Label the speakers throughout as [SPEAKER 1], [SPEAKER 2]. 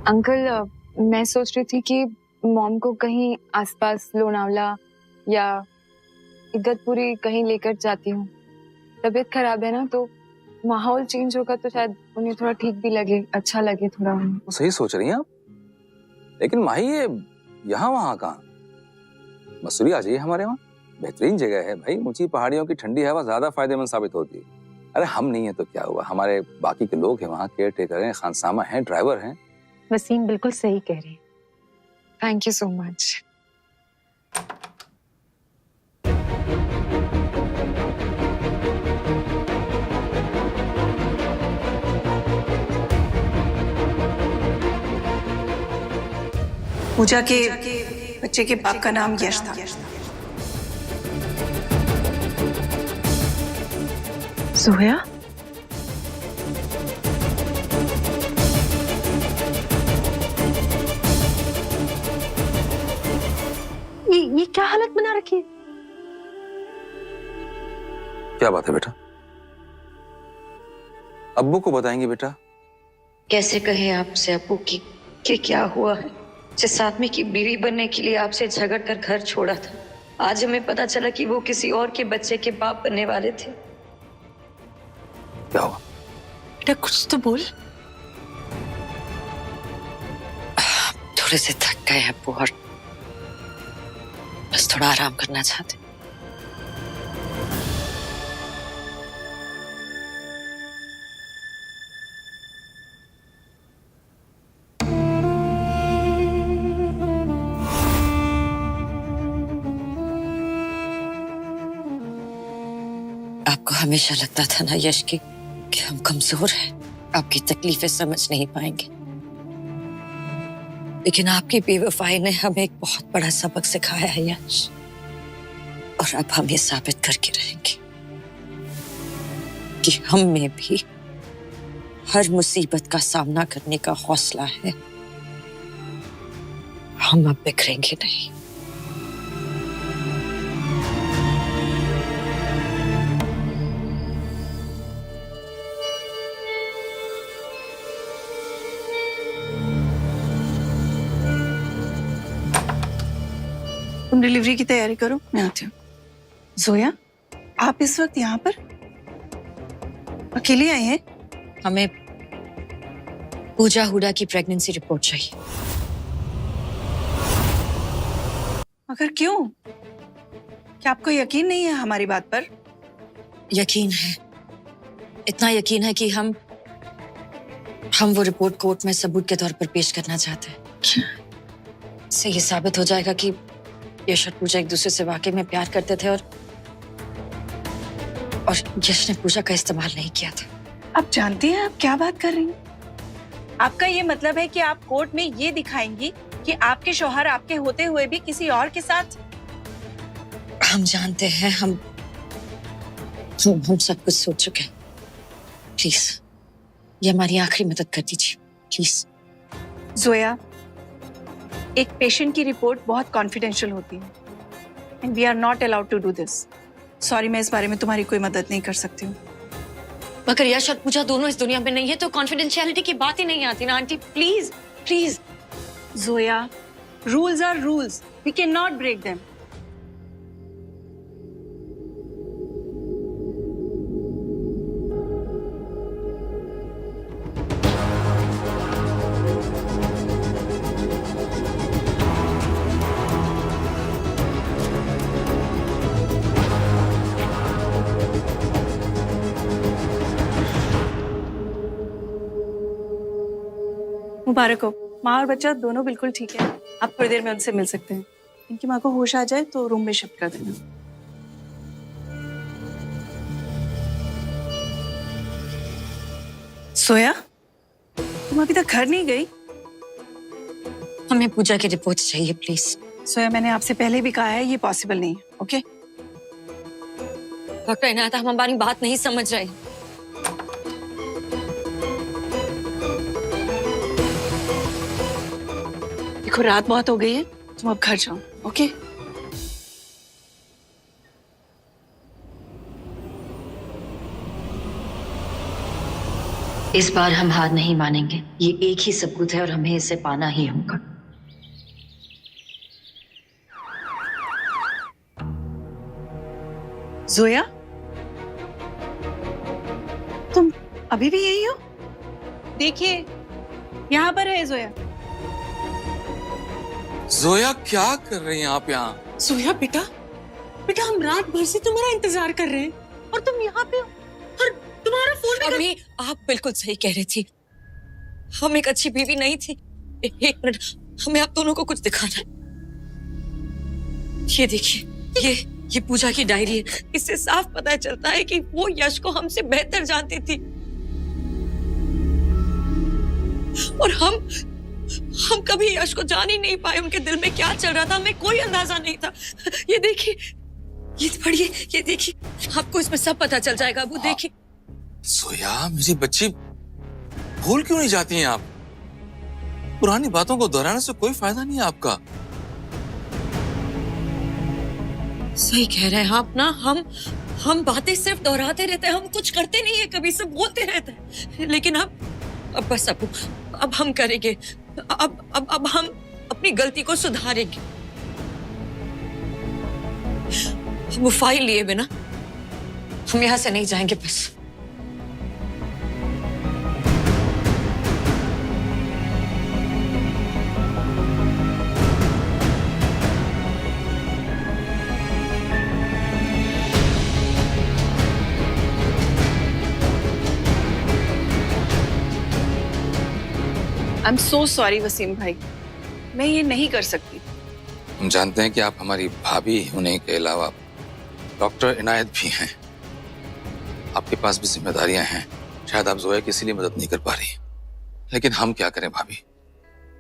[SPEAKER 1] Uncle, मैं सोच रही थी कि मॉम को कहीं आसपास लोनावला या इगतपुरी कहीं लेकर जाती हूँ। तबीयत खराब है ना, तो माहौल चेंज होगा तो शायद उन्हें थोड़ा ठीक भी लगे, अच्छा लगे थोड़ा उन्हें।
[SPEAKER 2] सही सोच रही हैं आप, लेकिन माही ये यहाँ वहाँ कहाँ? मसूरी आ जाइए हमारे वहाँ, बेहतरीन जगह है भाई। ऊंची पहाड़ियों की ठंडी हवा ज्यादा फायदेमंद साबित होती है। अरे हम नहीं है तो क्या हुआ, हमारे बाकी के लोग हैं वहाँ, केयर टेकर हैं, खानसामा हैं, ड्राइवर हैं।
[SPEAKER 3] वसीम बिल्कुल सही कह रही है।
[SPEAKER 1] Thank you so much.
[SPEAKER 4] Pooja के बच्चे के बाप का नाम यश था।
[SPEAKER 3] जोया, ये क्या हालत बना रखी है?
[SPEAKER 2] क्या बात है बेटा? अब्बू को बताएंगे बेटा?
[SPEAKER 5] कैसे कहें आपसे अब्बू की कि क्या हुआ है। जिस आदमी की बीवी बनने के लिए आपसे झगड़ कर घर छोड़ा था, आज हमें पता चला कि वो किसी और के बच्चे के बाप बनने वाले थे।
[SPEAKER 2] क्या हुआ
[SPEAKER 4] बेटा, कुछ तो बोल।
[SPEAKER 5] थोड़े से थक गए अब्बू और बस थोड़ा आराम करना चाहते। आपको हमेशा लगता था ना यश कि हम कमजोर हैं, आपकी तकलीफें समझ नहीं पाएंगे, लेकिन आपकी बेवफाई ने हमें एक बहुत बड़ा सबक सिखाया है यश, और अब हम ये साबित करके रहेंगे कि हम में भी हर मुसीबत का सामना करने का हौसला है। हम अब बिखरेंगे नहीं।
[SPEAKER 4] तुम डिलीवरी की तैयारी करो, मैं आती हूँ। जोया, आप इस वक्त यहाँ पर अकेले आए हैं?
[SPEAKER 5] हमें पूजा हुडा की प्रेगनेंसी रिपोर्ट चाहिए।
[SPEAKER 4] मगर क्यों? क्या आपको यकीन नहीं है हमारी बात पर?
[SPEAKER 5] यकीन है, इतना यकीन है कि हम वो रिपोर्ट कोर्ट में सबूत के तौर पर पेश करना चाहते हैं। इससे ये साबित हो जाएगा कि यश और पूजा एक दूसरे से वाकई में प्यार करते थे, और यश ने पूजा का इस्तेमाल नहीं किया था।
[SPEAKER 4] आप जानती हैं आप क्या बात कर रही हैं? आपका ये मतलब है कि आप कोर्ट में ये दिखाएंगी कि आपके शौहर आपके होते हुए भी किसी और के साथ?
[SPEAKER 5] हम जानते हैं, हम सब कुछ सोच चुके हैं। प्लीज ये हमारी आखिरी मदद कर दीजिए प्लीज।
[SPEAKER 4] जोया, एक पेशेंट की रिपोर्ट बहुत कॉन्फिडेंशियल होती है and we are not allowed to do this. Sorry, मैं इस बारे में तुम्हारी कोई मदद नहीं कर सकती हूँ।
[SPEAKER 5] मगर यश और पूजा दोनों इस दुनिया में नहीं है तो कॉन्फिडेंशियलिटी की बात ही नहीं आती ना aunty. Please please.
[SPEAKER 4] Zoya, rules are rules, we can not break them. मुबारक हो, माँ और बच्चा दोनों बिल्कुल ठीक है। आप थोड़ी देर में उनसे मिल सकते हैं। इनकी माँ को होश आ जाए तो रूम में शिफ्ट कर देना। सोया, तुम अभी तक घर नहीं गई?
[SPEAKER 5] हमें पूजा की रिपोर्ट चाहिए प्लीज।
[SPEAKER 4] सोया, मैंने आपसे पहले भी कहा है ये पॉसिबल नहीं है। ओके
[SPEAKER 5] डॉक्टर इनायत, हम हमारी बात नहीं समझ रहे।
[SPEAKER 4] देखो, रात बहुत हो गई है, तुम अब घर जाओ। ओके
[SPEAKER 5] इस बार हम हार नहीं मानेंगे। ये एक ही सबूत है और हमें इसे पाना ही होगा।
[SPEAKER 4] जोया, तुम अभी भी यही हो? देखिए, यहाँ पर है जोया।
[SPEAKER 2] जोया, क्या कर रही हैं आप यहाँ?
[SPEAKER 3] सोया बेटा, बेटा हम रात भर से तुम्हारा इंतजार कर रहे हैं और तुम यहाँ पे हो और तुम्हारा फोन भी
[SPEAKER 5] अभी आप बिल्कुल सही कह रही थी। हम एक अच्छी बीवी नहीं थी। एक मिनट, हमें आप दोनों को कुछ दिखाना है। ये देखिए, ये पूजा की डायरी है। इससे साफ पता चलता है कि वो यश को हमसे बेहतर जानती थी और हम कभी यश को जान ही नहीं पाए। उनके दिल में क्या चल रहा था हमें कोई अंदाजा नहीं था। ये देखिए, ये पढ़िए, ये देखिए, आपको इसमें सब पता चल जाएगा। अब देखिए।
[SPEAKER 2] जोया, मेरी बच्ची, भूल क्यों नहीं जाती हैं आप? पुरानी बातों को दोहराने से कोई फायदा नहीं है आपका।
[SPEAKER 5] सही कह रहे हैं आप ना। हम बातें सिर्फ दोहराते रहते हैं, हम कुछ करते नहीं है, कभी सब बोलते रहते हैं। लेकिन अब बस अब हम करेंगे। अब हम अपनी गलती को सुधारेंगे। वो फाइल लिए बिना हम यहाँ से नहीं जाएंगे बस।
[SPEAKER 4] I am so sorry Wasim भाई, मैं ये नहीं कर सकती।
[SPEAKER 2] हम जानते हैं कि आप हमारी भाभी होने के अलावा डॉक्टर इनायत भी हैं। आपके पास भी जिम्मेदारियां हैं। शायद आप जोया की इसीलिए मदद नहीं कर पा रही, लेकिन हम क्या करें भाभी?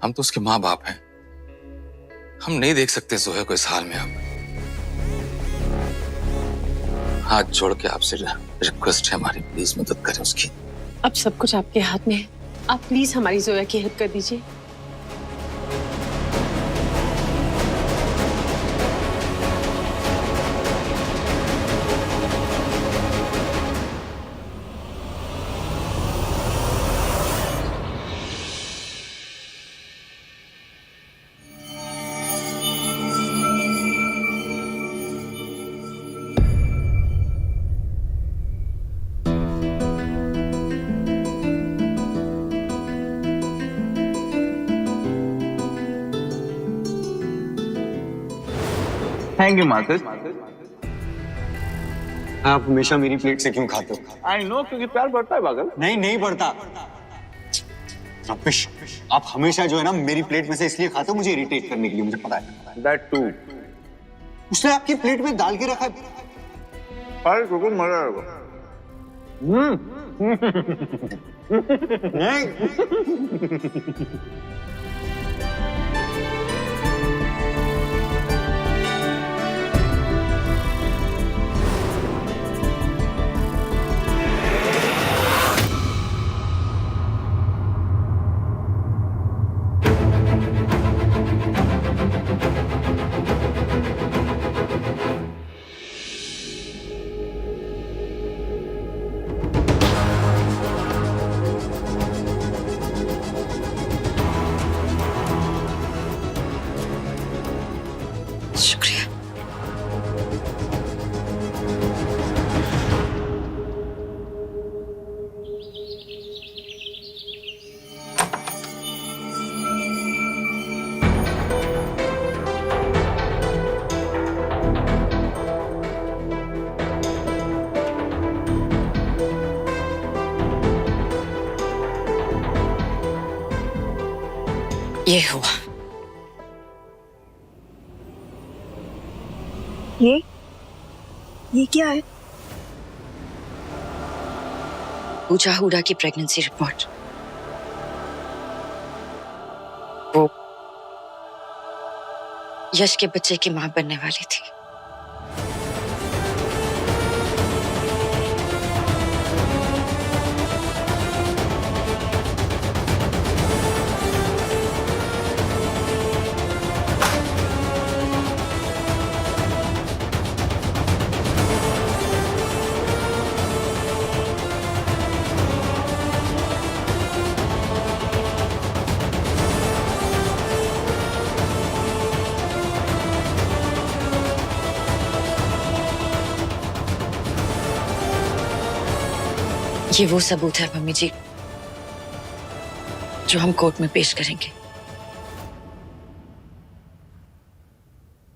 [SPEAKER 2] हम तो उसके माँ बाप हैं। हम नहीं देख सकते जोया को इस हाल में। अब हाथ जोड़ के आपसे रिक्वेस्ट है हमारी, प्लीज मदद करें उसकी।
[SPEAKER 3] अब सब कुछ आपके हाथ में है। आप प्लीज हमारी जोया की हेल्प कर दीजिए।
[SPEAKER 6] Thank you Marcus.
[SPEAKER 7] आप हमेशा मेरी प्लेट से क्यों खाते हो?
[SPEAKER 6] आई नो, क्योंकि प्यार बढ़ता है पागल।
[SPEAKER 7] नहीं, नहीं बढ़ता। रबिश, आप हमेशा जो है ना मेरी प्लेट में से इसलिए खाते हो मुझे इरिटेट करने के लिए, मुझे पता है।
[SPEAKER 6] That too.
[SPEAKER 7] उसने आपकी प्लेट में डाल के रखा है।
[SPEAKER 6] अरे क्योंकि मजा आएगा।
[SPEAKER 5] शुक्रिया। ये हुआ।
[SPEAKER 4] ये क्या है?
[SPEAKER 5] पूजा हुडा की प्रेगनेंसी रिपोर्ट। वो यश के बच्चे की मां बनने वाली थी। ये वो सबूत है मम्मी जी जो हम कोर्ट में पेश करेंगे।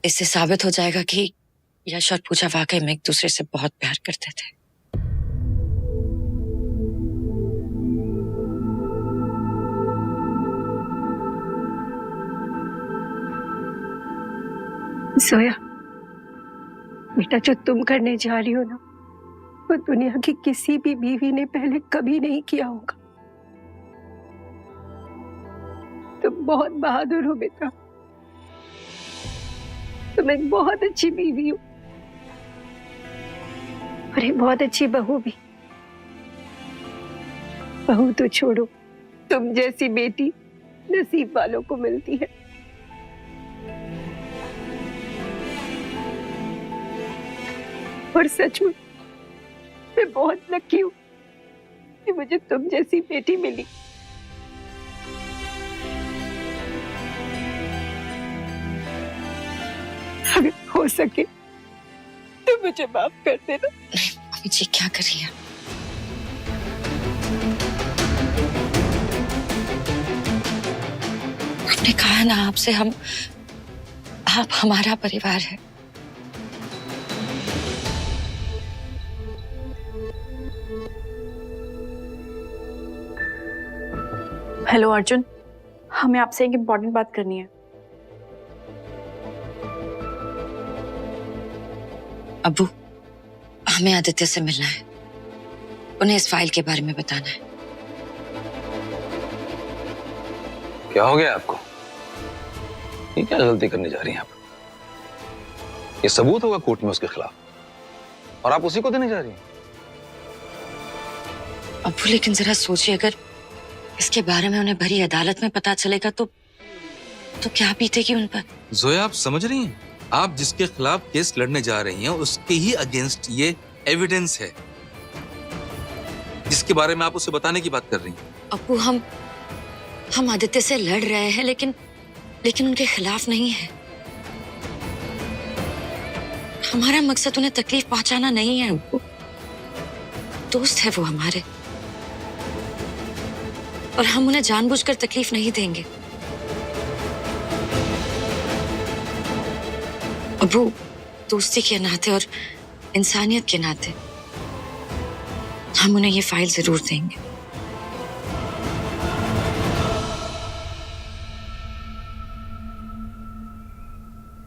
[SPEAKER 5] इससे साबित हो जाएगा कि यश और पूजा वाकई में एक दूसरे से बहुत प्यार करते थे।
[SPEAKER 8] सोया, बेटा जो तुम करने जा रही हो ना, वो दुनिया की किसी भी बीवी ने पहले कभी नहीं किया होगा। तुम बहुत बहादुर हो बेटा, तुम एक बहुत अच्छी बीवी हो और एक बहुत अच्छी बहू भी। बहू तो छोड़ो, तुम जैसी बेटी नसीब वालों को मिलती है। और सच में मैं बहुत लकी हूँ कि मुझे तुम जैसी बेटी मिली। अगर हो सके तो मुझे माफ कर देना।
[SPEAKER 5] नहीं मम्मी जी, क्या कर रही है? आपने कहा ना आपसे आप हमारा परिवार है।
[SPEAKER 4] हेलो अर्जुन, हमें आपसे एक इम्पोर्टेंट बात करनी है।
[SPEAKER 5] अब्बू, हमें आदित्य से मिलना है। उन्हें इस फाइल के बारे में बताना है।
[SPEAKER 2] क्या हो गया आपको? ये क्या गलती करने जा रही हैं आप? ये सबूत होगा कोर्ट में उसके खिलाफ और आप उसी को देने जा रही हैं।
[SPEAKER 5] अब्बू लेकिन जरा सोचिए, अगर इसके बारे में उन्हें भरी अदालत में पता चलेगा तो क्या बीतेगी उन पर?
[SPEAKER 2] जोया, आप समझ रही हैं? आप जिसके खिलाफ केस लड़ने जा रही हैं उसके ही अगेंस्ट ये एविडेंस है जिसके बारे में आप उसे बताने की बात कर रही हैं।
[SPEAKER 5] अब्बू, हम आदित्य से लड़ रहे हैं लेकिन उनके खिलाफ नहीं है। हमारा मकसद उन्हें तकलीफ पहुंचाना नहीं है अब्बू। दोस्त है वो हमारे और हम उन्हें जानबूझकर तकलीफ नहीं देंगे। अब्बू, दोस्ती के नाते और इंसानियत के नाते हम उन्हें ये फाइल जरूर देंगे।